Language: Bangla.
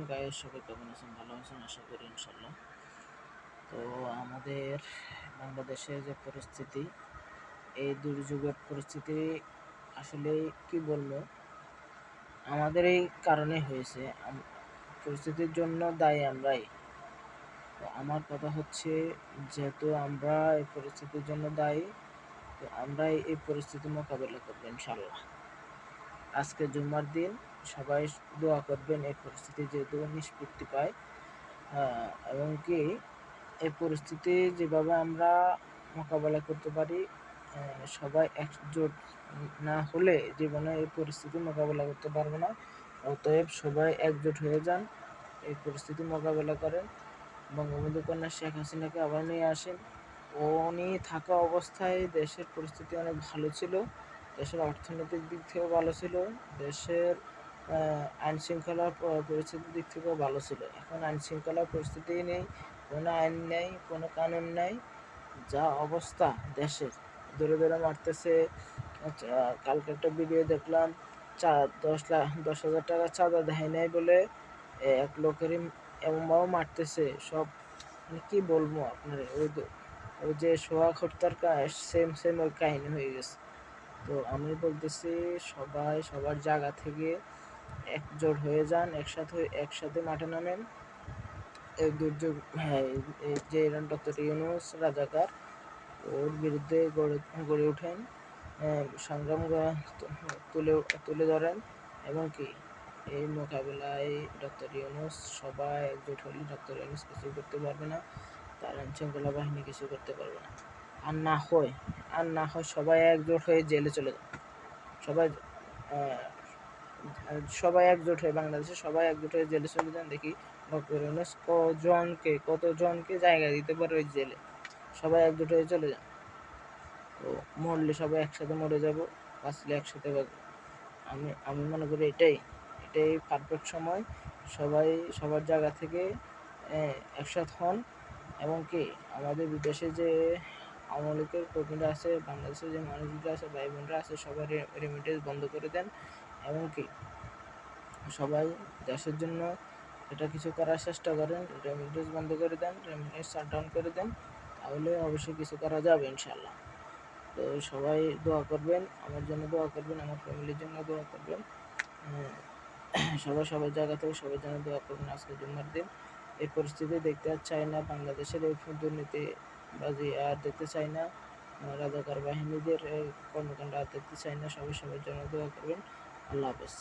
গাইস, সবাই কেমন আছেন? ভালো আছেন আশা করি ইনশাল্লাহ। তো আমাদের বাংলাদেশে যে পরিস্থিতি, এই দুর্যোগের পরিস্থিতি আসলে কি বলবো, আমাদের এই কারণে হয়েছে। পরিস্থিতির জন্য দায়ী আমরাই। তো আমার কথা হচ্ছে, যেহেতু আমরা এই পরিস্থিতির জন্য দায়ী, তো আমরাই এই পরিস্থিতি মোকাবেলা করবো ইনশাল্লাহ। আজকে জুম্মার দিন, সবাই দোয়া করবেন এই পরিস্থিতি যেহেতু নিষ্পত্তি পায়। এবং কি এই পরিস্থিতি যেভাবে আমরা মোকাবেলা করতে পারি, সবাই একজোট না হলে জীবনে এই পরিস্থিতি মোকাবেলা করতে পারবো না। অতএব সবাই একজোট হয়ে যান, এই পরিস্থিতি মোকাবেলা করেন। বঙ্গবন্ধু কন্যা শেখ হাসিনাকে আবার নিয়ে আসেন। উনি থাকা অবস্থায় দেশের পরিস্থিতি অনেক ভালো ছিল, দেশের অর্থনৈতিক দিক থেকেও ভালো ছিল, দেশের আইন শৃঙ্খলার পরিস্থিতির দিক থেকেও ভালো ছিল। এখন আইন শৃঙ্খলার পরিস্থিতিই নেই, কোনো আইন নেই, কোনো কানুন নেই। যা অবস্থা দেশের, ধরে ধরে মারতেছে। কালকে একটা ভিডিও দেখলাম, 10,000 টাকা চাঁদা দেয় নাই বলে এক লোকেরই এমনভাবে মারতেছে সব। মানে কি বলবো আপনার, ওই যে সোহাগ হত্যার সেম সেম ওই কাহিনী হয়ে গেছে। তো আমি বলতেছি, সবাই সবার জায়গা থেকে একজোট হয়ে যান, একসাথে মাঠে নামেন। এই দুর্যোগ, হ্যাঁ, এই যে ডক্টর ইউনূস রাজাকার, ওর বিরুদ্ধে গড়ে ওঠেন, সংগ্রাম তুলে তুলে ধরেন। এবং কি এই মোকাবেলায় ডক্টর ইউনূস, সবাই একজোট হলে ডক্টর ইউনূস কিছু করতে পারবে না, তার আইনশৃঙ্খলা বাহিনী কিছু করতে পারবে না। আর না হয় সবাই একজোট হয়ে জেলে চলে যান। সবাই সবাই একজোট হয়ে, বাংলাদেশে সবাই একজোট হয়ে জেলে চলে যান। দেখি ডক্টর ইউনূস কতজনকে জায়গা দিতে পারে ওই জেলে। সবাই একজোট হয়ে চলে যান। তো মরলে সবাই একসাথে মরে যাব, বাঁচলে একসাথে বাঁচবো। আমি মনে করি এটাই পারফেক্ট সময়। সবাই সবার জায়গা থেকে একসাথ হন। এবং কি আমাদের বিদেশে যে আওয়ামী লীগের কর্মীরা আছে, বাংলাদেশের যে মানুষগুলো আছে, ভাই বোনরা আছে, সবাই রেমিটেন্স বন্ধ করে দেন। এবং কি সবাই দেশের জন্য এটা কিছু করার চেষ্টা করেন, রেমিটেন্স বন্ধ করে দেন, রেমিটেন্স শাটডাউন করে দেন, তাহলে অবশ্যই কিছু করা যাবে ইনশাল্লাহ। তো সবাই দোয়া করবেন, আমার জন্য দোয়া করবেন, আমার ফ্যামিলির জন্য দোয়া করবেন। সবাই সবার জায়গা থেকে সবার জন্য দোয়া করবেন। আজকে জুম্মার দিন, এই পরিস্থিতি দেখতে আর চাই না, বাংলাদেশের এই দুর্নীতিবাজি আর দেখতে চাই না, রাজাকার বাহিনীদের কর্মকাণ্ড আর দেখতে চাই না। সবাই সবার জন্য দোয়া করবেন। আল্লাহ হাফেজ।